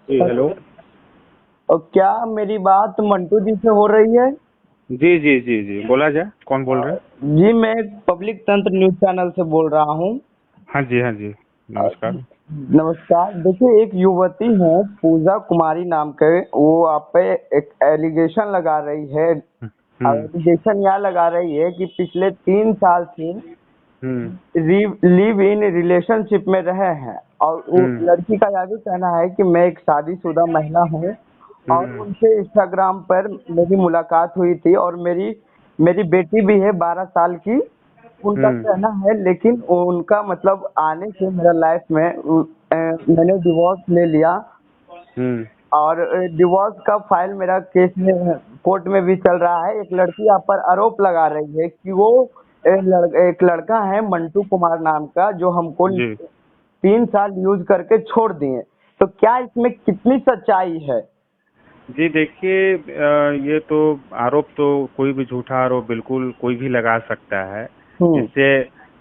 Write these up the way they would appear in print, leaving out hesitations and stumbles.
जी hello. और क्या मेरी बात मंटू जी से हो रही है? जी जी जी जी, बोला जाए, कौन बोल रहे हैं? जी, मैं पब्लिक तंत्र न्यूज चैनल से बोल रहा हूँ। हाँ जी, हाँ जी। नमस्कार। नमस्कार। देखिए, एक युवती है पूजा कुमारी नाम के, वो आप पे एक एलिगेशन लगा रही है। हम्म एलिगेशन यह लगा रही है कि पिछले 3 साल से हम्म लिव इन रिलेशनशिप में रहे हैं, और वो हम्म लड़की का यह भी कहना है कि मैं एक शादीशुदा महिला हूँ, और हम्म उनसे इंस्टाग्राम पर मेरी मुलाकात हुई थी, और मेरी मेरी बेटी भी है 12 साल की। उनका हम्म कहना है, लेकिन उनका मतलब आने से मेरा लाइफ में मैंने डिवोर्स ले लिया, हम्म और डिवोर्स का फाइल मेरा केस में कोर्ट में भी चल रहा है। एक लड़की यहाँ पर आरोप लगा रही है कि वो एक लड़का है मंटू कुमार नाम का, जो हमको जी 3 साल यूज करके छोड़ दिए। तो क्या इसमें कितनी सच्चाई है? जी, देखिए, ये तो आरोप तो कोई भी झूठा आरोप बिल्कुल कोई भी लगा सकता है। हम्म। इससे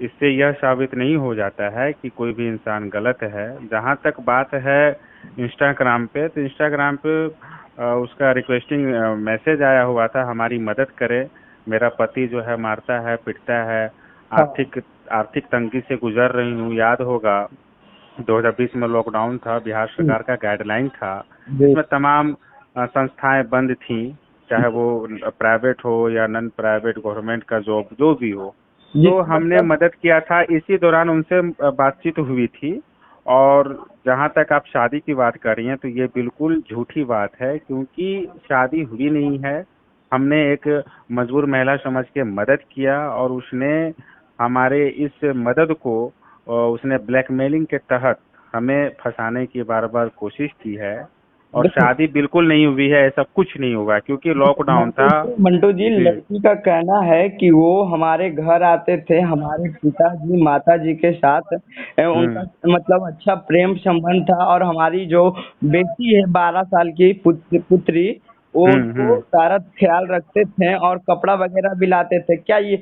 इससे यह साबित नहीं हो जाता है कि कोई भी इंसान गलत है। जहाँ तक बात है इंस्टाग्राम पे, तो इंस्टाग्राम पे उसका रिक्वेस्टिंग मैसेज आया हुआ था, हमारी मदद करे, मेरा पति जो है मारता है, पीटता है, हाँ। आर्थिक आर्थिक तंगी से गुजर रही हूँ। याद होगा 2020 में लॉकडाउन था, बिहार हम्म। सरकार का गाइडलाइन था, जी। जिसमें तमाम संस्थाएं बंद थीं, चाहे वो प्राइवेट हो या नॉन प्राइवेट, गवर्नमेंट का जॉब जो भी हो। तो जिसका हमने मतलब। मदद किया था, इसी दौरान उनसे बातचीत हुई थी। और जहां तक आप शादी की बात कर रही हैं, तो ये बिल्कुल झूठी बात है, क्योंकि शादी हुई नहीं है। हमने एक मजबूर महिला समझ के मदद किया, और उसने हमारे इस मदद को उसने ब्लैकमेलिंग के तहत हमें फंसाने की बार बार कोशिश की है। और देखो, शादी बिल्कुल नहीं हुई है, ऐसा कुछ नहीं हुआ, क्योंकि लॉकडाउन था। मंटू जी, जी। लड़की का कहना है कि वो हमारे घर आते थे, हमारे पिताजी माताजी के साथ उनका हम्म मतलब अच्छा प्रेम संबंध था, और हमारी जो बेटी है 12 साल की पुत्री, वो उनको हम्म। सारा ख्याल रखते थे और कपड़ा वगैरह भी लाते थे। क्या ये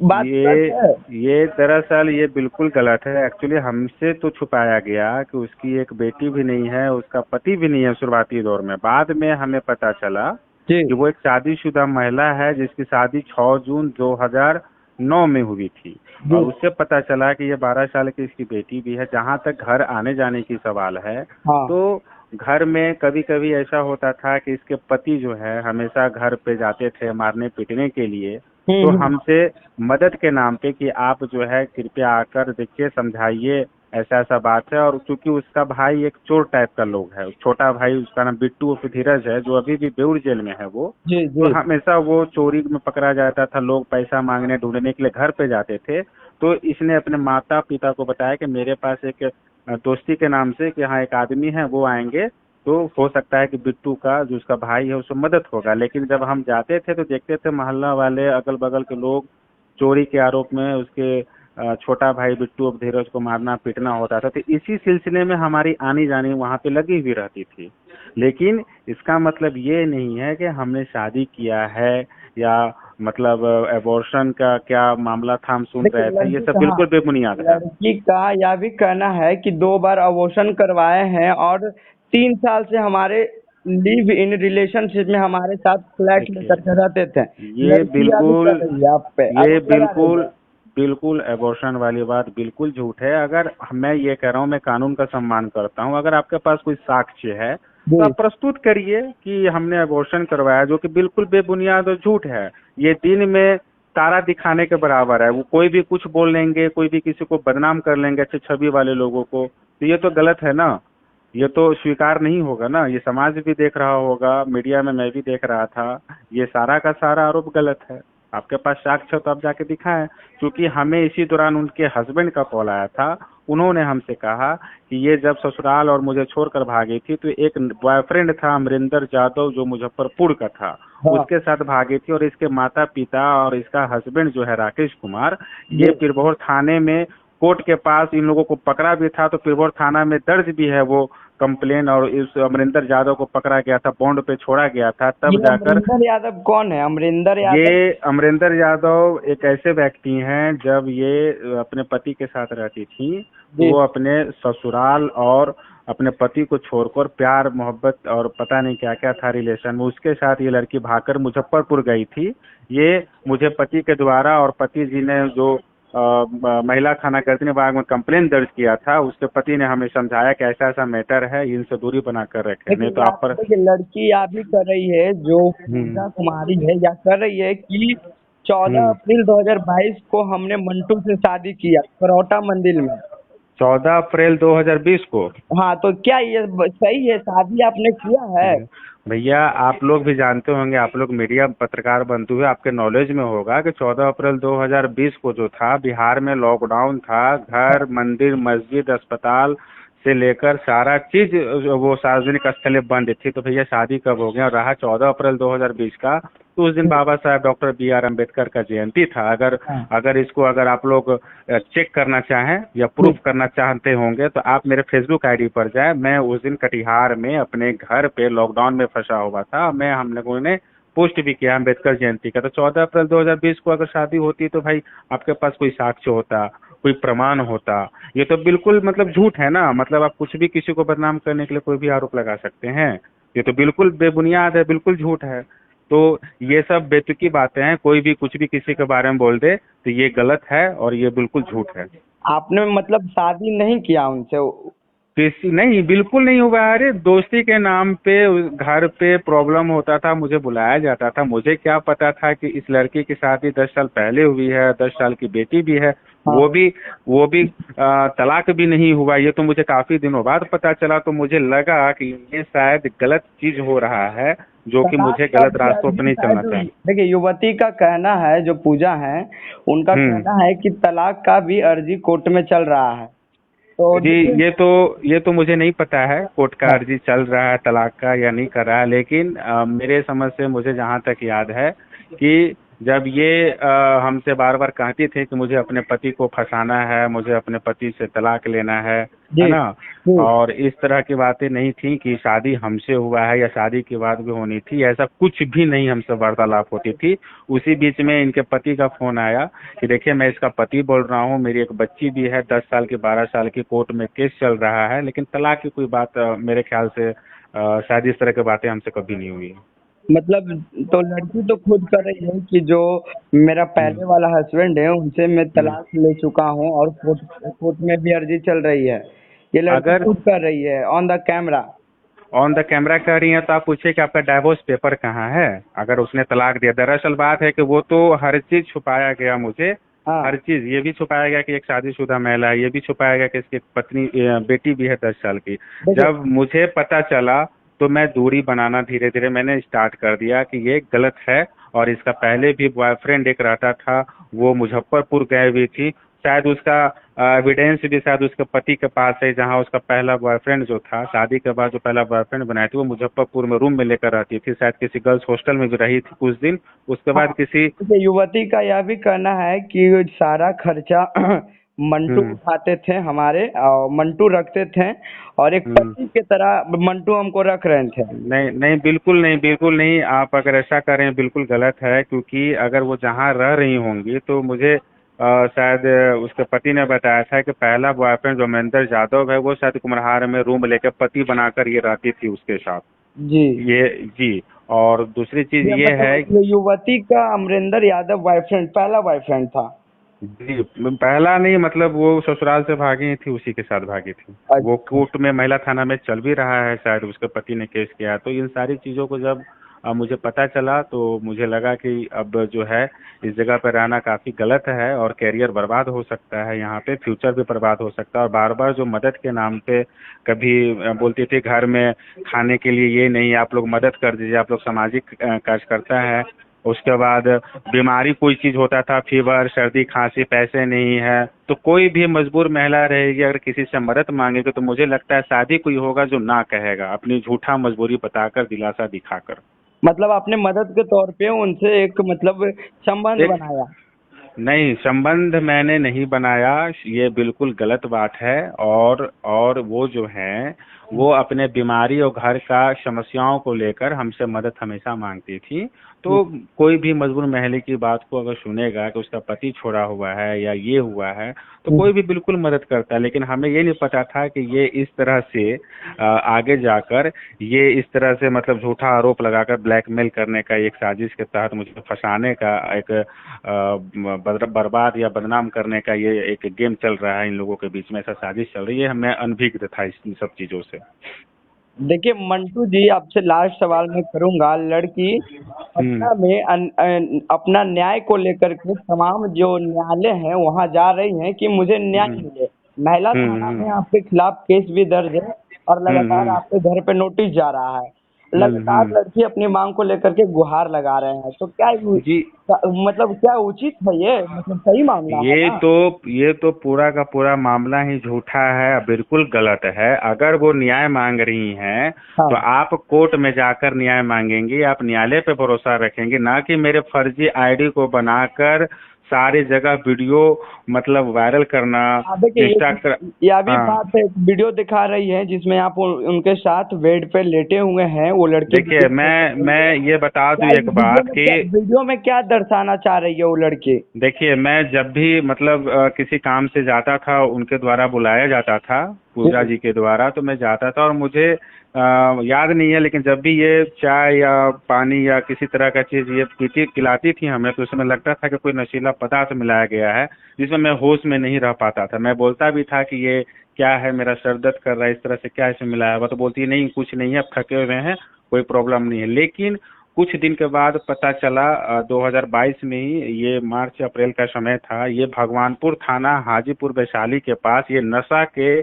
बात सच ये है? ये दरअसल ये बिल्कुल गलत है। एक्चुअली हमसे तो छुपाया गया कि उसकी एक बेटी भी नहीं है, उसका पति भी नहीं है शुरुआती दौर में। बाद में हमें पता चला जी। कि वो एक शादीशुदा महिला है, जिसकी शादी 6 जून 2009 में हुई थी। जी। और उससे पता चला कि ये 12 साल की इसकी बेटी भी है। जहाँ तक घर आने जाने की सवाल है, हाँ। तो घर में कभी कभी ऐसा होता था कि इसके पति जो है हमेशा घर पे जाते थे मारने पीटने के लिए। तो हम्म। हमसे मदद के नाम पे कि आप जो है कृपया आकर देखिए, समझाइए, ऐसा ऐसा बात है। और चूंकि उसका भाई एक चोर टाइप का लोग है, छोटा भाई, उसका नाम बिट्टू उर्फ धीरज है, जो अभी भी बेऊर जेल में है वो। जी। तो जी। हमेशा वो चोरी में पकड़ा जाता था, लोग पैसा मांगने ढूंढने के लिए घर पे जाते थे। तो इसने अपने माता पिता को बताया कि मेरे पास एक दोस्ती के नाम से कि हाँ एक आदमी है, वो आएंगे, तो हो सकता है कि बिट्टू का जो उसका भाई है उससे मदद होगा। लेकिन जब हम जाते थे तो देखते थे मोहल्ला वाले, अगल बगल के लोग चोरी के आरोप में उसके छोटा भाई बिट्टू और धीरज को मारना पीटना होता था। तो इसी सिलसिले में हमारी आनी जानी वहां पे लगी हुई रहती थी। लेकिन इसका मतलब ये नहीं है कि हमने शादी किया है, या मतलब एबॉर्शन का क्या मामला था हम सुन देखिए, रहे थे, ये लड़की सब कहाँ, बिल्कुल बेबुनियाद है। लड़की का यह भी कहना है कि 2 बार अबॉर्शन करवाए हैं, और 3 साल से हमारे लिव इन रिलेशनशिप में हमारे साथ फ्लैट में देखिए, करके रहते थे। ये लड़की यह भी बिल्कुल कर रही है, आप पे ये आरोप लगा रही बिल्कुल है। बिल्कुल एबॉर्शन वाली बात बिल्कुल झूठ है। अगर मैं ये कह रहा हूँ, मैं कानून का सम्मान करता हूँ, अगर आपके पास कोई साक्ष्य है तो जी। आप प्रस्तुत करिए कि हमने एबॉर्शन करवाया, जो कि बिल्कुल बेबुनियाद और झूठ है। ये दिन में तारा दिखाने के बराबर है। वो कोई भी कुछ बोल लेंगे, कोई भी किसी को बदनाम कर लेंगे, अच्छी छवि वाले लोगों को, तो ये तो गलत है ना। ये तो स्वीकार नहीं होगा ना। ये समाज भी देख रहा होगा, मीडिया में मैं भी देख रहा था। ये सारा का सारा आरोप गलत है। आपके पास साक्ष्य है तो आप जाके दिखाएं। क्योंकि हमें इसी दौरान उनके हस्बैंड का कॉल आया था। उन्होंने हमसे कहा कि ये जब ससुराल और मुझे छोड़कर भागी थी, तो एक बॉयफ्रेंड था अमरिंदर जादव, जो मुजफ्फरपुर का था, हाँ। उसके साथ भागी थी। और इसके माता पिता और इसका हस्बैंड जो है राकेश कुमार, जी। ये पिरभौर थाने में कोर्ट के पास इन लोगों को पकड़ा भी था। तो पिरभौर थाना में दर्ज भी है वो कंप्लेन, और इस अमरिंदर जादव को पकड़ा गया था, बॉन्ड पे छोड़ा गया था, ये तब जाकर। अमरिंदर यादव कौन है? अमरिंदर यादव। ये अमरिंदर यादव एक ऐसे व्यक्ति हैं, जब ये अपने पति के साथ रहती थी, तो जी। वो अपने ससुराल और अपने पति को छोड़कर प्यार मोहब्बत और पता नहीं क्या क्या था रिलेशन में, उसके साथ ये लड़की भागकर मुजफ्फरपुर गई थी। ये मुझे पति के द्वारा और पति जी ने जो महिला थाना गर्दनी बाग में कंप्लेन दर्ज किया था, उसके पति ने हमें समझाया कि ऐसा ऐसा मैटर है, इनसे दूरी बना कर रखे, नहीं तो देखिए आप आप पर। देखिए, लड़की आप भी कर रही है जो हम्म। पूजा कुमारी है, या कर रही है कि 14 हम्म। अप्रैल 2022 को हमने मंटू से शादी किया करौटा मंदिर में। 14 अप्रैल 2020 को। हाँ, तो क्या ये सही है, शादी आपने किया है? भैया आप लोग भी जानते होंगे, आप लोग मीडिया पत्रकार बनते हुए आपके नॉलेज में होगा कि 14 अप्रैल 2020 को जो था, बिहार में लॉकडाउन था, घर मंदिर मस्जिद अस्पताल से लेकर सारा चीज वो सार्वजनिक स्थलें बंद थी। तो भैया शादी कब हो गया, और रहा 14 अप्रैल 2020 का, तो उस दिन बाबा साहब डॉक्टर B.R. अम्बेडकर का जयंती था। अगर हाँ। अगर इसको अगर आप लोग चेक करना चाहें या प्रूफ करना चाहते होंगे तो आप मेरे फेसबुक आईडी पर जाए। मैं उस दिन कटिहार में अपने घर पे लॉकडाउन में फंसा हुआ था, मैं हम लोगों ने पोस्ट भी किया अम्बेडकर जयंती का। तो 14 अप्रैल 2020 को अगर शादी होती तो भाई आपके पास कोई साक्ष्य होता, कोई प्रमाण होता। ये तो बिल्कुल मतलब झूठ है ना, मतलब आप कुछ भी किसी को बदनाम करने के लिए कोई भी आरोप लगा सकते हैं। ये तो बिल्कुल बेबुनियाद है, बिल्कुल झूठ है। तो ये सब बेतुकी बातें हैं, कोई भी कुछ भी किसी के बारे में बोल दे तो ये गलत है और ये बिल्कुल झूठ है। आपने मतलब शादी नहीं किया उनसे? किसी नहीं, बिल्कुल नहीं हुआ। अरे दोस्ती के नाम पे घर पे प्रॉब्लम होता था, मुझे बुलाया जाता था। मुझे क्या पता था कि इस लड़की की शादी 10 साल पहले हुई है, 10 साल की बेटी भी है, हाँ। वो भी तलाक भी नहीं हुआ। ये तो मुझे काफी दिनों बाद पता चला। तो मुझे लगा कि ये शायद गलत चीज हो रहा है, जो कि तलाक मुझे का गलत भी रास्तों पर अर्जी नहीं चलना शायद, चाहिए। देखिए युवती का कहना है, जो पूजा है उनका हम्म। कहना है कि तलाक का भी अर्जी कोर्ट में चल रहा है। तो जी, देखिए। ये तो मुझे नहीं पता है कोर्ट का हाँ। अर्जी चल रहा है तलाक का या नहीं कर रहा है, लेकिन मेरे समझ से मुझे जहाँ तक याद है कि जब ये हमसे बार बार कहती थी कि मुझे अपने पति को फंसाना है, मुझे अपने पति से तलाक लेना है जी। ना। जी। और इस तरह की बातें नहीं थी कि शादी हमसे हुआ है या शादी की बात भी होनी थी, ऐसा कुछ भी नहीं हमसे वार्तालाप होती थी। उसी बीच में इनके पति का फोन आया कि देखिए मैं इसका पति बोल रहा हूँ, मेरी एक बच्ची भी है, 10 साल की 12 साल की, कोर्ट में केस चल रहा है, लेकिन तलाक की कोई बात मेरे ख्याल से शायद इस तरह की बातें हमसे कभी नहीं हुई। मतलब तो लड़की तो खुद कर रही है कि जो मेरा हम्म। पहले वाला हस्बैंड है उनसे मैं हम्म। तलाक ले चुका हूँ, और कोर्ट कोर्ट में भी अर्जी चल रही है। ये लड़की अगर खुद कर रही है on the camera. On the camera कह रही हैं तो आप पूछिए कि आपका डाइवोर्स पेपर कहाँ है, अगर उसने तलाक दिया। दरअसल बात है कि वो तो हर चीज छुपाया गया मुझे, हाँ। हर चीज। ये भी छुपाया गया कि एक शादीशुदा महिला है, ये भी छुपाया गया कि इसकी एक पत्नी बेटी भी है 10 साल की। देखिए। जब मुझे पता चला तो मैं दूरी बनाना धीरे धीरे मैंने स्टार्ट कर दिया कि ये गलत है। और इसका पहले भी बॉयफ्रेंड एक रहता था, वो मुजफ्फरपुर गए हुई थी। शायद उसका एविडेंस भी शायद उसके पति के पास है, जहाँ उसका पहला बॉयफ्रेंड जो था, शादी के बाद जो पहला बॉयफ्रेंड बनाई थी, वो मुजफ्फरपुर में रूम में लेकर रहती थी, शायद किसी गर्ल्स हॉस्टल में भी रही थी कुछ दिन। उसके हाँ, बाद किसी। देखिए युवती का यह भी कहना है कि सारा खर्चा मंटू हम्म। उठाते थे हमारे, और मंटू रखते थे, और एक हम्म। पति की तरह मंटू हमको रख रहे थे। नहीं नहीं, बिल्कुल नहीं, बिल्कुल नहीं। आप अगर ऐसा करें बिल्कुल गलत है, क्योंकि अगर वो जहाँ रह रही होंगी तो मुझे शायद उसके पति ने बताया था कि पहला बॉयफ्रेंड जो महेंद्र यादव है वो शायद कुम्हरार में रूम लेकर पति बनाकर ये रहती थी उसके साथ। जी। ये जी। और दूसरी चीज ये ये है। मतलब ये युवती का अमरिंदर यादव बॉयफ्रेंड, पहला बॉयफ्रेंड था? जी, पहला नहीं, मतलब वो ससुराल से भागी थी, उसी के साथ भागी थी। वो अच्छा। कोर्ट में महिला थाना में चल भी रहा है, शायद उसके पति ने केस किया। तो इन सारी चीज़ों को जब मुझे पता चला तो मुझे लगा कि अब जो है इस जगह पर रहना काफ़ी गलत है और कैरियर बर्बाद हो सकता है, यहाँ पे फ्यूचर भी बर्बाद हो सकता है। और बार बार जो मदद के नाम पे कभी बोलती थी घर में खाने के लिए ये नहीं, आप लोग मदद कर दीजिए, आप लोग सामाजिक कार्यकर्ता है। उसके बाद बीमारी कोई चीज होता था, फीवर सर्दी खांसी, पैसे नहीं है तो कोई भी मजबूर महिला रहेगी, अगर किसी से मदद मांगेगी तो मुझे लगता है शादी कोई होगा जो ना कहेगा, अपनी झूठा मजबूरी बताकर दिलासा दिखाकर। मतलब आपने मदद के तौर पे उनसे एक मतलब संबंध एक बनाया? नहीं, संबंध मैंने नहीं बनाया, ये बिल्कुल गलत बात है। और वो जो है वो अपने बीमारी और घर का समस्याओं को लेकर हमसे मदद हमेशा मांगती थी। तो कोई भी मजबूर महिला की बात को अगर सुनेगा कि उसका पति छोड़ा हुआ है या ये हुआ है, तो कोई भी बिल्कुल मदद करता है। लेकिन हमें ये नहीं पता था कि ये इस तरह से आगे जाकर ये इस तरह से मतलब झूठा आरोप लगाकर ब्लैकमेल करने का एक साजिश के तहत मुझे फंसाने का एक बर्बाद या बदनाम करने का ये एक गेम चल रहा है। इन लोगों के बीच में ऐसा साजिश चल रही है। मैं अनभिज्ञ था इन सब चीजों से। देखिए मंटू जी, आपसे लास्ट सवाल मैं करूंगा। लड़की हम्म पटना में अपना न्याय को लेकर के तमाम जो न्यायालय हैं वहां जा रही हैं कि मुझे न्याय हम्म मिले। महिला थाना हम्म में आपके खिलाफ केस भी दर्ज है और लगातार हम्म आपके घर पे नोटिस जा रहा है। लगातार हम्म। लड़की अपनी मांग को लेकर के गुहार लगा रहे हैं, तो क्या जी, मतलब क्या उचित है ये? मतलब सही मामला है ये ना? तो ये तो पूरा का पूरा मामला ही झूठा है, बिल्कुल गलत है। अगर वो न्याय मांग रही हैं तो हाँ। आप कोर्ट में जाकर न्याय मांगेंगी, आप न्यायालय पे भरोसा रखेंगे, ना कि मेरे फर्जी आईडी को बनाकर सारी जगह वीडियो मतलब वायरल करना। हाँ देखिए, इंस्टाग्राम। यह भी हाँ, बात है। वीडियो दिखा रही है जिसमें आप उनके साथ बेड पे लेटे हुए हैं, वो लड़की देखिए वीडियो देख मैं रही मैं है। ये बता दूं क्या एक इस बात कि वीडियो में क्या दर्शाना चाह रही है वो लड़की? देखिए मैं जब भी मतलब किसी काम से जाता था, उनके द्वारा बुलाया जाता था, पूजा जी के द्वारा, तो मैं जाता था और मुझे याद नहीं है, लेकिन जब भी ये चाय या पानी या किसी तरह का चीज़ ये पीती पिलाती थी हमें, तो उसमें लगता था कि कोई नशीला पदार्थ मिलाया गया है, जिसमें मैं होश में नहीं रह पाता था। मैं बोलता भी था कि ये क्या है, मेरा सर दर्द कर रहा है, इस तरह से क्या इसमें मिलाया हुआ? तो बोलती है नहीं कुछ नहीं है, अब थके हुए हैं, कोई प्रॉब्लम नहीं है। लेकिन कुछ दिन के बाद पता चला 2022 में ही, ये मार्च अप्रैल का समय था, ये भगवानपुर थाना हाजीपुर वैशाली के पास ये नशा के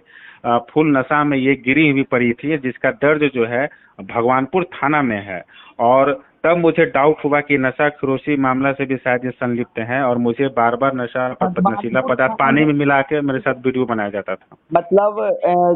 फुल नशा में ये गिरी हुई पड़ी थी, जिसका दर्ज जो है भगवानपुर थाना में है। और तब मुझे डाउट हुआ कि नशा खरोशी मामला से भी शायद ये संलिप्त हैं, और मुझे बार बार नशा नशीला भगवानपुर पदार्थ थाना पानी में में मिला के मेरे साथ वीडियो बनाया जाता था। मतलब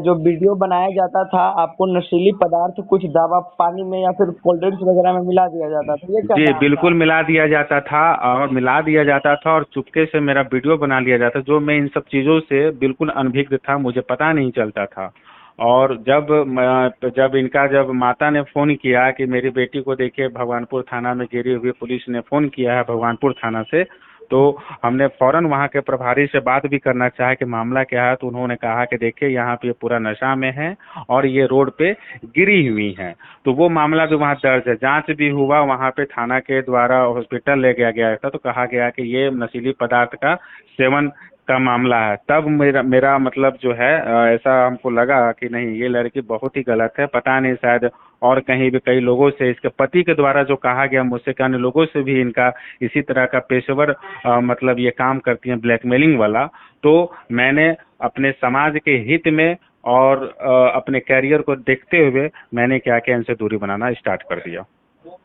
जो वीडियो बनाया जाता था, आपको नशीली पदार्थ कुछ दवा पानी में या फिर कोल्ड ड्रिंक्स वगैरह में मिला दिया जाता था, ये जी कहना है बिल्कुल आपका? मिला दिया जाता था, और मिला दिया जाता था और चुपके से मेरा वीडियो बना लिया जाता, जो मैं इन सब चीज़ों से बिल्कुल अनभिज्ञ था, मुझे पता नहीं चलता था। और जब इनका जब माता ने फ़ोन किया कि मेरी बेटी को देखिए भगवानपुर थाना में गिरी हुई, पुलिस ने फ़ोन किया है भगवानपुर थाना से, तो हमने फौरन वहाँ के प्रभारी से बात भी करना चाहा कि मामला क्या है, तो उन्होंने कहा कि देखिए यहाँ पे पूरा नशा में है और ये रोड पे गिरी हुई हैं। तो वो मामला भी वहाँ दर्ज है, जांच भी हुआ वहाँ पे, थाना के द्वारा हॉस्पिटल ले गया गया था, तो कहा गया कि ये नशीली पदार्थ का सेवन का मामला है। तब मेरा मेरा मतलब जो है ऐसा हमको लगा कि नहीं, ये लड़की बहुत ही गलत है। पता नहीं शायद और कहीं भी कई लोगों से, इसके पति के द्वारा जो कहा गया मुझसे, कि अन्य लोगों से भी इनका इसी तरह का पेशेवर मतलब ये काम करती हैं ब्लैकमेलिंग वाला। तो मैंने अपने समाज के हित में और अपने कैरियर को देखते हुए मैंने क्या किया, इनसे दूरी बनाना स्टार्ट कर दिया।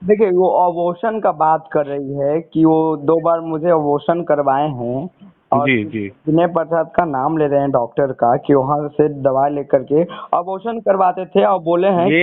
देखिए, वो अबॉर्शन का बात कर रही है कि वो 2 बार मुझे अबॉर्शन करवाए हैं, और जी जी। विनय प्रसाद का नाम ले रहे हैं डॉक्टर का कि वहां से दवा लेकर के अबॉर्शन करवाते थे, और बोले हैं कि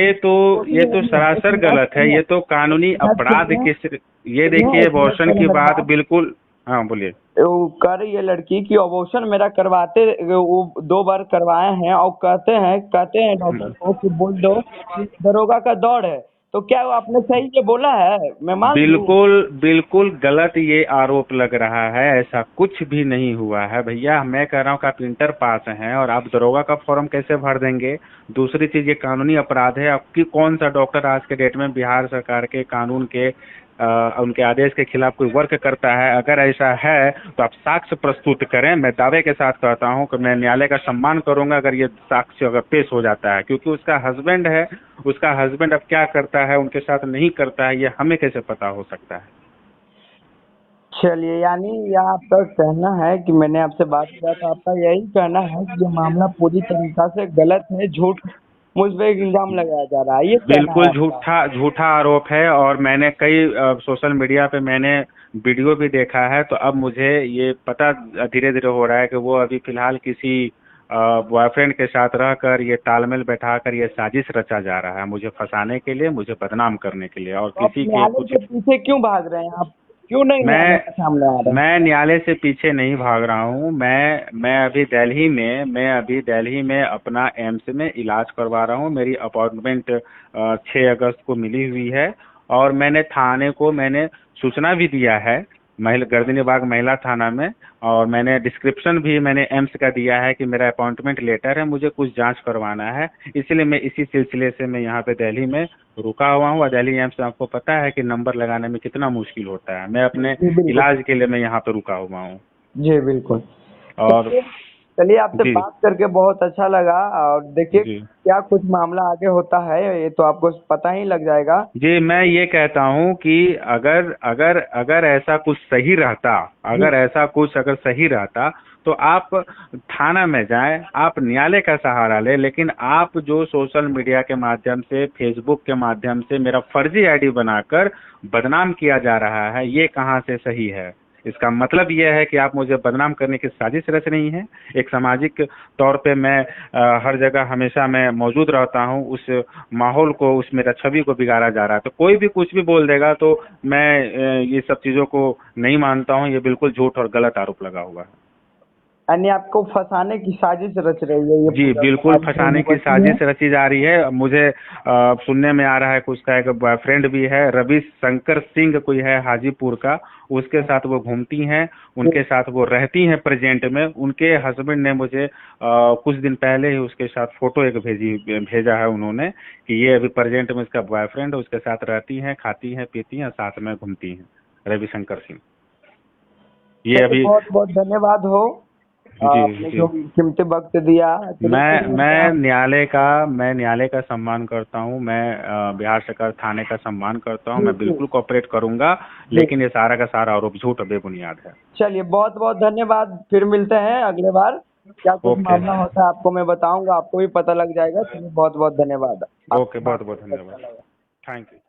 ये तो सरासर गलत है, ये तो कानूनी अपराध सुनिए, के ये सुनिए देखिए एक मिनट अबॉर्शन पहले की मेरी बात बात। बिल्कुल। हाँ बोलिए। वो कह रही है लड़की कि अबॉर्शन मेरा करवाते, वो 2 बार करवाए हैं, और कहते हैं डॉक्टर हम्म। को कि बोल दो कि दरोगा का दौड़ है। तो क्या वो आपने सही ये बोला है? मैं मान लूं? बिल्कुल बिल्कुल गलत ये आरोप लग रहा है, ऐसा कुछ भी नहीं हुआ है भैया। मैं कह रहा हूँ कि आप इंटर पास हैं और आप दरोगा का फॉर्म कैसे भर देंगे? दूसरी चीज, ये कानूनी अपराध है। आपकी कौन सा डॉक्टर आज के डेट में बिहार सरकार के कानून के उनके आदेश के खिलाफ कोई वर्क करता है? अगर ऐसा है तो आप साक्ष्य प्रस्तुत करें। मैं दावे के साथ कहता हूं कि मैं न्यायालय का सम्मान करूंगा अगर ये साक्ष्य अगर पेश हो जाता है, क्योंकि उसका हस्बैंड है। उसका हस्बैंड अब क्या करता है, उनके साथ नहीं करता है, ये हमें कैसे पता हो सकता है? चलिए, यानी यह आपका कहना है कि मैंने आपसे बात किया तो आपका यही कहना है कि ये मामला पूरी तरीका से गलत है, झूठ मुझ पे एक इल्जाम लगाया जा रहा है, ये कहना है बिल्कुल आपका? झूठा झूठा आरोप है, और मैंने कई सोशल मीडिया पे मैंने वीडियो भी देखा है। तो अब मुझे ये पता धीरे धीरे हो रहा है कि वो अभी फिलहाल किसी बॉयफ्रेंड के साथ रहकर ये तालमेल बैठाकर ये साजिश रचा जा रहा है, मुझे फंसाने के लिए, मुझे बदनाम करने के लिए, और तो आप किसी के न्यायालय कुछ। के पीछे क्यों भाग रहे हैं आप? क्यों नहीं न्यायालय मैं का सामने आ रहे हैं? मैं न्यायालय से पीछे नहीं भाग रहा हूँ। मैं अभी दिल्ली में अपना एम्स में इलाज करवा रहा हूँ। मेरी अपॉइंटमेंट 6 अगस्त को मिली हुई है और मैंने सूचना भी दिया है महिला गर्दनीबाग महिला थाना में। और मैंने एम्स का दिया है कि मेरा अपॉइंटमेंट लेटर है, मुझे कुछ जांच करवाना है। इसलिए मैं इसी सिलसिले से मैं यहाँ पे दिल्ली में रुका हुआ हूँ। और दिल्ली एम्स में आपको पता है कि नंबर लगाने में कितना मुश्किल होता है। मैं अपने जी बिल्कुल। इलाज के लिए मैं यहाँ पे रुका हुआ हूँ। जी बिल्कुल। और चलिए, चलिए आपसे जी बात करके बहुत अच्छा लगा। और देखिए जी क्या कुछ मामला आगे होता है ये तो आपको पता ही लग जाएगा। जी, मैं ये कहता हूँ कि अगर अगर अगर ऐसा कुछ सही रहता, जी अगर सही रहता तो आप थाना में जाएं, आप न्यायालय का सहारा लें। लेकिन आप जो सोशल मीडिया के माध्यम से, फेसबुक के माध्यम से मेरा फर्जी आईडी बनाकर बदनाम किया जा रहा है, ये कहाँ से सही है? इसका मतलब यह है कि आप मुझे बदनाम करने की साजिश रच रही हैं। एक सामाजिक तौर पे मैं हर जगह हमेशा मैं मौजूद रहता हूँ। उस माहौल को, उस मेरा छवि को बिगाड़ा जा रहा है। तो कोई भी कुछ भी बोल देगा तो मैं ये सब चीज़ों को नहीं मानता हूँ। ये बिल्कुल झूठ और गलत आरोप लगा हुआ है। यानी आपको फंसाने की साजिश रच रही है ये जी पूरा बिल्कुल, समाज में फंसाने की युवती है। साजिश रची जा रही है। मुझे सुनने में आ रहा है कि उसका एक बॉयफ्रेंड भी है, रवि शंकर सिंह कोई है हाजीपुर का। उसके साथ वो घूमती हैं, उनके साथ वो रहती हैं प्रेजेंट में। उनके हस्बैंड ने मुझे कुछ दिन पहले ही उसके साथ फोटो एक भेजा है उन्होंने कि ये अभी प्रेजेंट में इसका बॉयफ्रेंड है, उसके साथ रहती हैं, खाती हैं, पीती हैं, साथ में घूमती हैं, रविशंकर सिंह। ये चलिए अभी बहुत बहुत धन्यवाद हो। जी आपने जी। जो कीमती वक्त दिया। चलिए फिर मिलते हैं। मैं न्यायालय का सम्मान करता हूँ। मैं बिहार सरकार थाने का सम्मान करता हूँ। जी मैं जी बिल्कुल कोऑपरेट करूंगा। जी। लेकिन ये सारा का सारा आरोप झूठ और बेबुनियाद है। चलिए बहुत बहुत धन्यवाद। फिर मिलते हैं अगले बार। क्या कुछ ओके। मामला होता है आपको मैं बताऊंगा, आपको भी पता लग जाएगा। चलिए बहुत बहुत धन्यवाद। ओके, आपसे बहुत बात बहुत करके अच्छा धन्यवाद। लगा। Thank you.